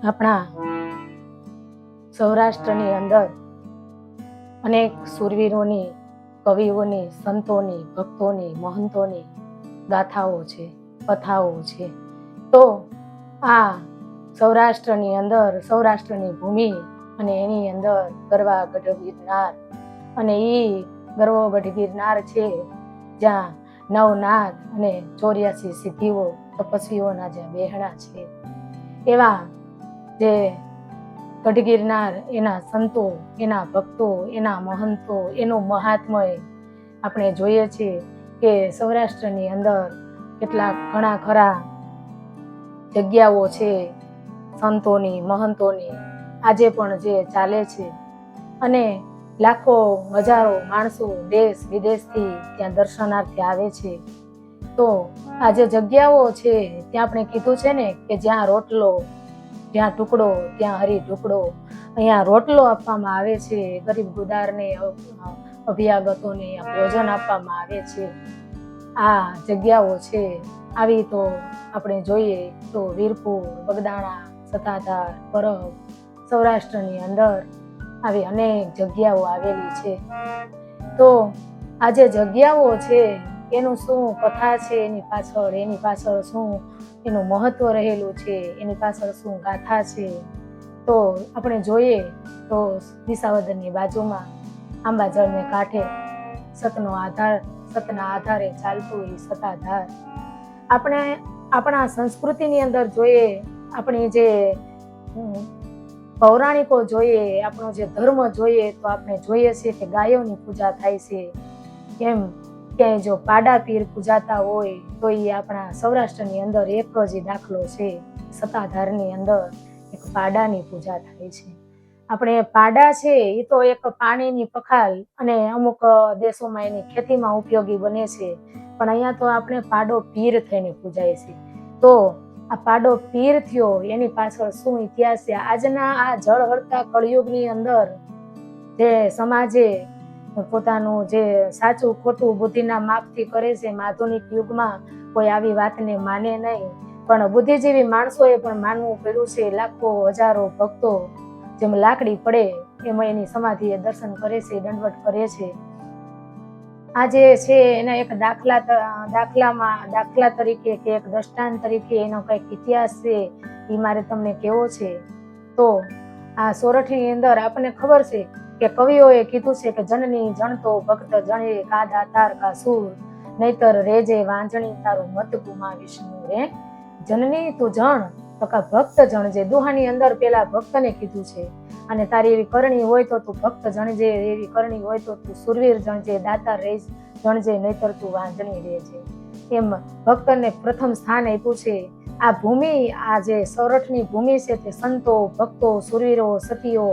આપણા સૌરાષ્ટ્રની અંદર અનેક શૂરવીરોની, કવિઓની, સંતોની, ભક્તોની, મહંતોની ગાથાઓ છે, કથાઓ છે. તો આ સૌરાષ્ટ્રની અંદર, સૌરાષ્ટ્રની ભૂમિ અને એની અંદર ગરવા ગઢ ગિરનાર, અને એ ગરવો ગઢ ગિરનાર છે જ્યાં નવનાથ અને 84 સિદ્ધિઓ તપસ્વીઓના જ્યાં બેહણા છે. એવા જે ગઢ ગિરનાર, એના સંતો, એના ભક્તો, એના મહંતો, એનું મહાત્મય આપણે જોઈએ છીએ કે સૌરાષ્ટ્રની અંદર કેટલાક ઘણા ખરા જગ્યાઓ છે સંતોની, મહંતોની, આજે પણ જે ચાલે છે. અને લાખો હજારો માણસો દેશ વિદેશથી ત્યાં દર્શનાર્થે આવે છે. તો આ જે જગ્યાઓ છે ત્યાં આપણે કીધું છે ને કે જ્યાં રોટલો, જ્યાં ટુકડો ત્યાં હરી ઢુકડો. અહીંયા રોટલો આપવામાં આવે છે, ગરીબ ગુદારને, અભ્યાગતોને ભોજન આપવામાં આવે છે. આ જગ્યાઓ છે. આવી તો આપણે જોઈએ તો વીરપુર, બગદાણા, સત્તાધાર, પરબ, સૌરાષ્ટ્રની અંદર આવી અનેક જગ્યાઓ આવેલી છે. તો આ જે જગ્યાઓ છે એનું શું કથા છે, એની પાછળ શું એનું મહત્વ રહેલું છે, એની પાછળ શું ગાથા છે, તો આપણે જોઈએ તો વિસાવદરની બાજુમાં આંબાજળને કાંઠે સતના આધારે ચાલતું એ સત્તાધાર. આપણે આપણા સંસ્કૃતિની અંદર જોઈએ, આપણી જે પૌરાણિકો જોઈએ, આપણો જે ધર્મ જોઈએ, તો આપણે જોઈએ છીએ કે ગાયોની પૂજા થાય છે. કેમ ક્યાંય જો પાડા પીર પૂજાતા હોય તો એ આપણા સૌરાષ્ટ્રની અંદર એક જ દાખલો છે. સત્તાધારની અંદર એક પાડાની પૂજા થાય છે. આપણે પાડા છે એ તો એક પાણીની પખાલ અને અમુક દેશોમાં એની ખેતીમાં ઉપયોગી બને છે, પણ અહીંયા તો આપણે પાડો પીર થઈને પૂજાય છે. તો આ પાડો પીર થયો એની પાછળ શું ઇતિહાસ છે? આજના આ જળ હળતા કળયુગની અંદર જે સમાજે પોતાનું જે સાચું ખોટું બુદ્ધિના માપથી કરે છે, આધુનિક યુગમાં કોઈ આવી વાતને માને નહીં, પણ બુદ્ધિજીવી માણસોએ પણ માનવું પડ્યું છે. લાખો હજારો ભક્તો જેમ લાકડી પડે એમાં એની સમાધિએ દર્શન કરે છે, દંડવટ કરે છે. આ જે છે એના એક દાખલા તરીકે કે એક દ્રષ્ટાંત તરીકે એનો કંઈક ઇતિહાસ છે એ મારે તમને કહેવો છે. તો આ સોરઠની અંદર આપણને ખબર છે કે કવિઓએ કીધું છે કે જનની જણતો ભક્ત જણે કાદા તાર કા સૂર, નહીતર રેજે વાંજણી તારું મત ગુમા વિષ્ણુ રે. જનની તું જણ તો કા ભક્ત જણજે. દુહાની અંદર પેલા ભક્તને કીધું છે, અને તારી એવી કરણી હોય તો તું ભક્ત જણજે, એવી કરણી હોય તો તું સુરવીર જણજે, દાતા રેજ જણજે, નહીતર તું વાંજણી રેજે. એમ ભક્તને પ્રથમ સ્થાન આપ્યું છે. આ ભૂમિ, આ જે સોરઠની ભૂમિ છે તે સંતો, ભક્તો, સુરવીરો, સતીઓ,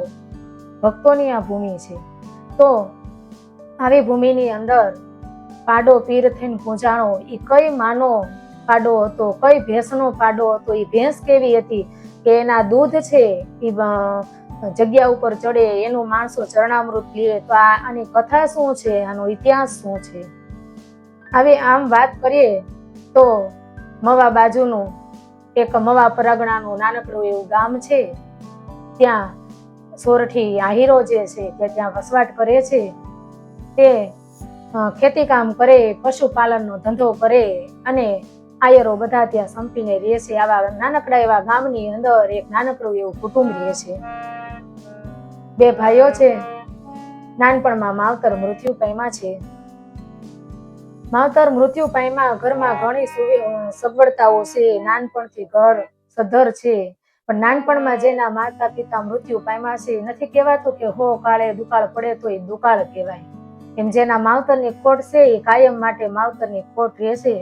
ભક્તોની આ ભૂમિ છે. તો આવી ભૂમિની અંદર પાડો પીર થઈને પૂજાણો, એ કઈ માનો પાડો હતો, કઈ ભેંસનો પાડો હતો, એ ભેંસ કેવી હતી કે એના દૂધ છે એ જગ્યા ઉપર ચડે, એનું માણસો ચરણામૃત લે. તો આની કથા શું છે, આનો ઇતિહાસ શું છે? આવી આમ વાત કરીએ તો મવા બાજુનું એક મવા પરગણાનું નાનકડું એવું ગામ છે. ત્યાં સોરઠી આહીરો જે છે તે ત્યાં વસવાટ કરે છે. તે ખેતી કામ કરે, પશુપાલનનો ધંધો કરે, અને આયરો બધા ત્યાં સંપીને રહે છે. આવા નાનકડા એવા ગામની અંદર એક નાનકડું એવું કુટુંબ રહે છે. બે ભાઈઓ છે. નાનપણમાં માવતર મૃત્યુ પામ્યા છે. માવતર મૃત્યુ પામ્યા, ઘરમાં ઘણી સગવડતાઓ છે, નાનપણથી ઘર સદ્ધર છે, પણ નાનપણમાં જેના માતા પિતા મૃત્યુ પામ્યા છે, નથી કહેવાતું કે હો કાળે દુકાળ પડે તો એ દુકાળ કહેવાય. એમ જેના માવતરની ખોટ છે એ કાયમ માટે માવતરની ખોટ રહેશે.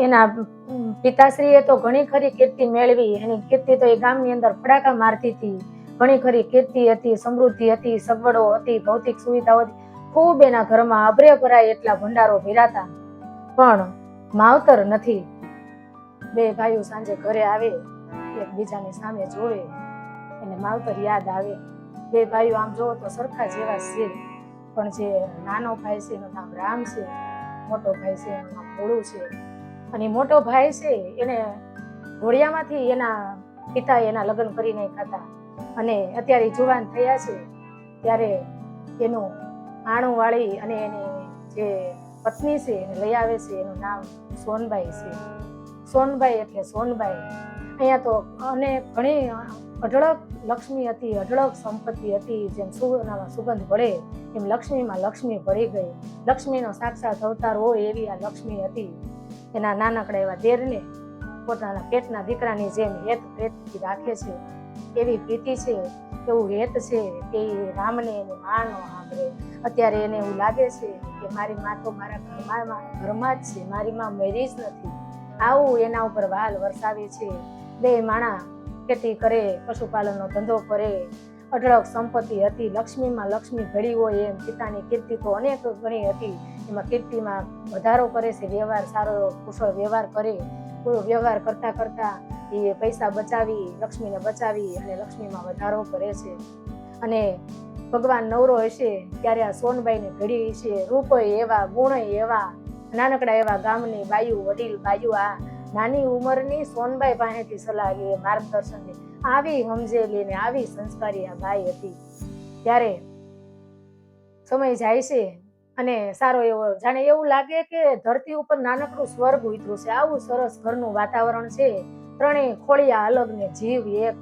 એના પિતાશ્રીએ તો ઘણી ખરી કીર્તિ મેળવી. એની કીર્તિ તો એ ગામની અંદર ફડાકા મારતી હતી. ઘણી ખરી કીર્તિ હતી, સમૃદ્ધિ હતી, સગવડો હતી, ભૌતિક સુવિધાઓ હતી. ખૂબ એના ઘરમાં અભરે ભરાય એટલા ભંડારો ભરાતા, પણ માવતર નથી. બે ભાઈઓ સાંજે ઘરે આવે, એકબીજાની સામે જોવે, એને માવતર યાદ આવે. બે ભાઈઓ આમ જોવો તો સરખા જેવા છે, પણ જે નાનો ભાઈ છે એનું નામ રામ છે, મોટો ભાઈ છે એનું નામ ભોળું છે. અને મોટો ભાઈ છે એને ઘોડિયામાંથી એના પિતાએ એના લગ્ન કરી નાખ્યા હતા અને અત્યારે જુવાન થયા છે ત્યારે એનું આણું વાળી અને એની જે પત્ની છે એને લઈ આવે છે. એનું નામ સોનબાઈ છે. સોનબાઈ એટલે સોનબાઈ. અહીંયા તો અને ઘણી અઢળક લક્ષ્મી હતી, અઢળક સંપત્તિ હતી. જેમ સુગંધમાં સુગંધ ભળે એમ લક્ષ્મીમાં લક્ષ્મી ભળી ગઈ. લક્ષ્મીનો સાક્ષાત અવતાર હોય એવી આ લક્ષ્મી હતી. એના નાનકડા એવા દેરને પોતાના પેટના દીકરાની જેમ હેત પ્રેતથી રાખે છે. એવી પ્રીતિ છે, એવું હેત છે કે રામને એની માં નો સાંભળે. અત્યારે એને એવું લાગે છે કે મારી માં તો મારા ઘરમાં જ છે, મારી માં મરી જ નથી. આવું એના ઉપર વાલ વરસાવે છે. બે માણા ખેતી કરે, પશુપાલનનો ધંધો કરે, અઢળક સંપત્તિ હતી. લક્ષ્મીમાં લક્ષ્મી ભળી હોય એમ પિતાની કીર્તિ તો અનેક ગણી હતી. એમાં કીર્તિમાં વધારો કરે છે. વ્યવહાર સારો કુશળ વ્યવહાર કરે. વ્યવહાર કરતા કરતા એ પૈસા બચાવી, લક્ષ્મીને બચાવી અને લક્ષ્મીમાં વધારો કરે છે. અને ભગવાન નવરો હશે ત્યારે આ સોનબાઈને ઘડી છે. રૂપ એવા, ગુણ એવા, નાનકડા એવા ગામની બાયુ, વડીલ બાયુ આ નાની ઉંમરની સોનબાઈ પાસેથી સલાહ લે, માર્ગદર્શન લે. આવી સમજેલી ને આવી સંસ્કારી આ બાઈ હતી. ત્યારે સમય જાય છે અને સારો એવો જાણે એવું લાગે કે ધરતી ઉપર નાનકડું સ્વર્ગ ઉતર્યું છે. આવું સરસ ઘરનું વાતાવરણ છે. ત્રણેય ખોળિયા અલગ ને જીવ એક.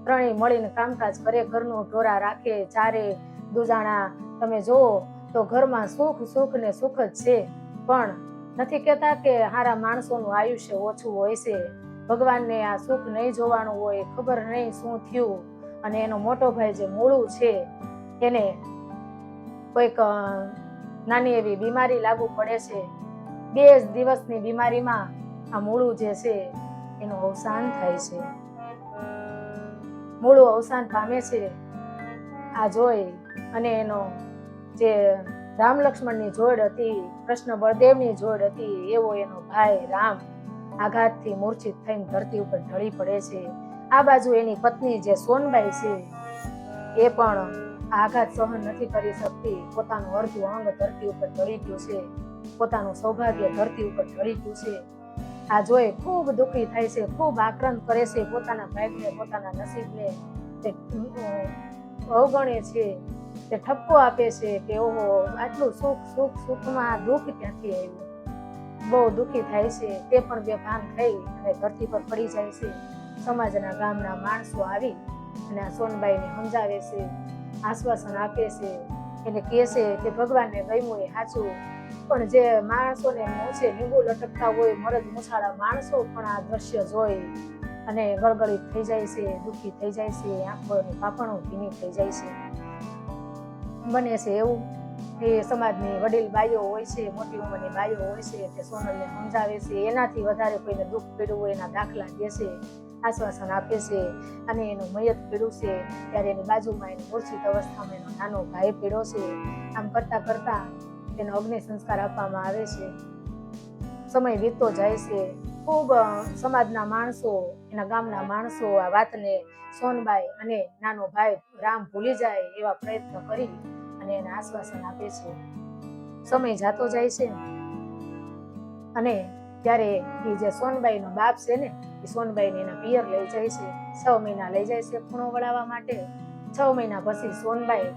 ત્રણેય મળીને કામકાજ કરે, ઘરનું ઢોરા રાખે, ચારે દુજાણા. તમે જુઓ તો ઘરમાં સુખ સુખ ને સુખ જ છે. પણ નથી કહેતા કે હારા માણસોનું આયુષ્ય ઓછું હોય છે. ભગવાનને આ સુખ નહીં જોવાનું હોય, ખબર નહીં શું થયું. અને એનો મોટો ભાઈ જે મૂળું છે એને કોઈક નાની એવી બીમારી લાગુ પડે છે. 2 દિવસની બીમારીમાં આ મૂળું જે છે એનું અવસાન થાય છે. મૂળું અવસાન પામે છે. આ જોઈ અને એનો જે રામ લક્ષ્મણની જોડ હતી, કૃષ્ણ બળદેવની જોડ હતી, એવો એનો ભાઈ રામ આઘાતથી મૂર્છિત થઈને ધરતી ઉપર ઢળી પડે છે. આ બાજુ એની પત્ની જે સોનબાઈ છે એ પણ આઘાત સહન નથી કરી શકતી. પોતાનું અડધું અંગ ધરતી ઉપર ઢળી ગયું છે. પોતાનું સૌભાગ્ય ધરતી ઉપર ઢળી ગયું છે. આ જોઈ ખૂબ દુઃખી થાય છે, ખૂબ આક્રંદ કરે છે. પોતાના ભાઈને, પોતાના નસીબને અવગણે છે. તે ઠપકો આપે છે કે ઓહો, આટલું સુખ સુખ સુખમાં દુઃખ ક્યાંથી આવ્યું. બહુ દુઃખી થાય છે. તે પણ બેભાન થઈ અને ધરતી પર પડી જાય છે. સમાજના ગામના માણસો આવી અને આ સોનબાઈને સમજાવે છે, આશ્વાસન આપે છે. એને કહે છે કે ભગવાનને ગમ્યું એ સાચું, પણ જે માણસોને મોછે લીંબુ લટકતા હોય, મરદ મુસાળા માણસો પણ આ દ્રશ્ય જોઈ અને ગળગળિત થઈ જાય છે, દુઃખી થઈ જાય છે. આંખોની પાપણો ભીની થઈ જાય છે. બને છે એવું એ સમાજની વડીલ બાઈઓ હોય છે, મોટી ઉંમરની બાઈઓ હોય છે, તે સોનલને સમજાવે છે. એનાથી વધારે કોઈને દુઃખ પીડ્યું હોય એના દાખલા દે છે, આશ્વાસન આપે છે. અને એનું મયત પીડ્યું છે ત્યારે એની બાજુમાં એની મૂર્છિત અવસ્થામાં એનો નાનો ભાઈ પીડ્યો છે. આમ કરતા કરતા એનો અગ્નિ સંસ્કાર આપવામાં આવે છે. સમય વીતતો જાય છે. ખૂબ સમાજના માણસો, એના ગામના માણસો આ વાતને સોનબાઈ અને નાનો ભાઈ રામ ભૂલી જાય એવા પ્રયત્ન કરી અને એને આશ્વાસન આપે છે. સમય જાતો જાય છે અને ત્યારે એ જે સોનબાઈનો બાપ છે ને એ સોનબાઈને એના પિયર લઈ જાય છે. 6 મહિના લઈ જાય છે ખૂણો વળાવવા માટે. 6 મહિના પછી સોનબાઈ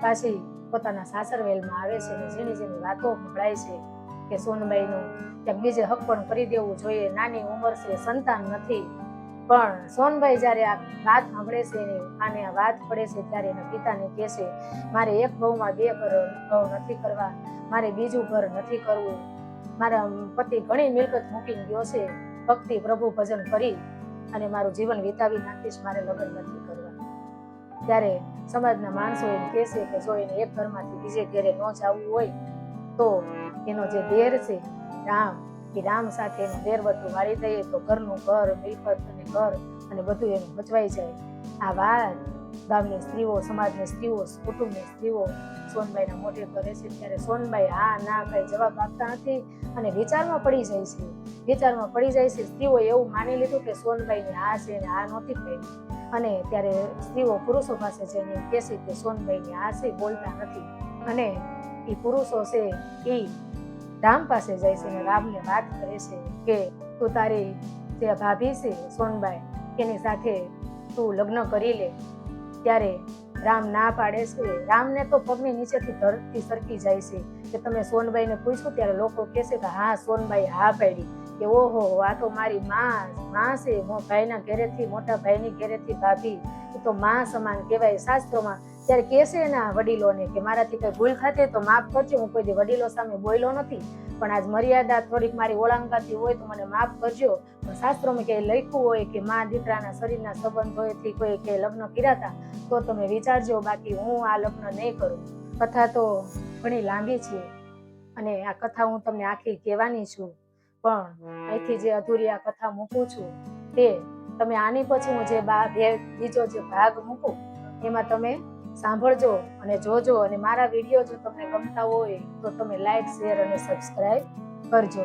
પાછી પોતાના સાસરવેલમાં આવે છે અને જેની જેની વાતો સંભળાય છે કે સોનબાઈનું ક્યાંક બીજે હક પણ કરી દેવું જોઈએ. નાની ઉંમર છે, સંતાન નથી. પણ સોનબાઈ જ્યારે આ વાત સાંભળે છે, એની આને આ વાત પડે છે ત્યારે એના પિતાને કહે છે, મારે એક ઘઉંમાં 2 ઘર નથી કરવા, મારે બીજું ઘર નથી કરવું. મારા પતિ ઘણી મિલકત મૂકીને ગયો છે, ભક્તિ પ્રભુ ભજન કરી અને મારું જીવન વિતાવી નાખીશ, મારે લગ્ન નથી કરવા. ત્યારે સમાજના માણસો એમ કહે છે કે જો એને એક ઘરમાંથી બીજે ઘરે ન જવું હોય તો એનો જે દેર છે રામ, એ રામ સાથે એનું દેરવટું વાળી દઈએ તો ઘરનું ઘર, મિલકત અને ઘર અને બધું એનું બચવાઈ જાય. આ વાત ગામની સ્ત્રીઓ, સમાજની સ્ત્રીઓ, કુટુંબની સ્ત્રીઓ સોનબાઈના મોઢે કરે છે. ત્યારે સોનબાઈ હા ના કઈ જવાબ આપતા નથી અને વિચારમાં પડી જાય છે. વિચારમાં પડી જાય છે. સ્ત્રીઓ એવું માની લીધું કે સોનબાઈને આ છે ને આ નહોતી થઈ. અને ત્યારે સ્ત્રીઓ પુરુષો પાસે જઈને કહે છે કે સોનબાઈને આ છે, બોલતા નથી. અને એ પુરુષો છે એ રામ પાસે જાય છે અને રામને વાત કરે છે કે તું તારી જે ભાભી છે સોનબાઈ એની સાથે તું લગ્ન કરી લે. ત્યારે રામ ના પાડે છે. રામને તો પગની નીચેથી ધરતી સરકી જાય છે કે તમે સોનબાઈને પૂછ્યું ત્યારે લોકો કહેશે કે હા સોનબાઈ હા પાડી, કે ઓહો આ તો મારી માં છે, ભાઈના ઘરેથી મોટા ભાઈની ઘરેથી ભાભી, એ તો માં સમાન કહેવાય શાસ્ત્રોમાં. ત્યારે કહેશે એના વડીલોને કે મારાથી કઈ ભૂલ થતી તો માફ કરજો, હું કોઈ વડીલો સામે બોલ્યો નથી, પણ આજ મર્યાદા થોડીક મારી ઓળંગાતી હોય તો મને માફ કરજો. પણ શાસ્ત્રોમાં કે લખ્યું હોય કે મા દીકરાના શરીરના સંબંધોથી કોઈ કે લગ્ન કર્યા હતા તો તમે વિચારજો, બાકી હું આ લગ્ન નહીં કરું. કથા તો ઘણી લાંબી છે અને આ કથા હું તમને આખી કહેવાની છું, પણ અહીંથી જે અધૂરી આ કથા મૂકું છું તે તમે આની પછી હું જે બીજો જે ભાગ મૂકું એમાં તમે સાંભળજો અને જોજો. અને મારા વિડીયો જો તમને ગમતા હોય તો તમે લાઈક, શેર અને સબસ્ક્રાઈબ કરજો.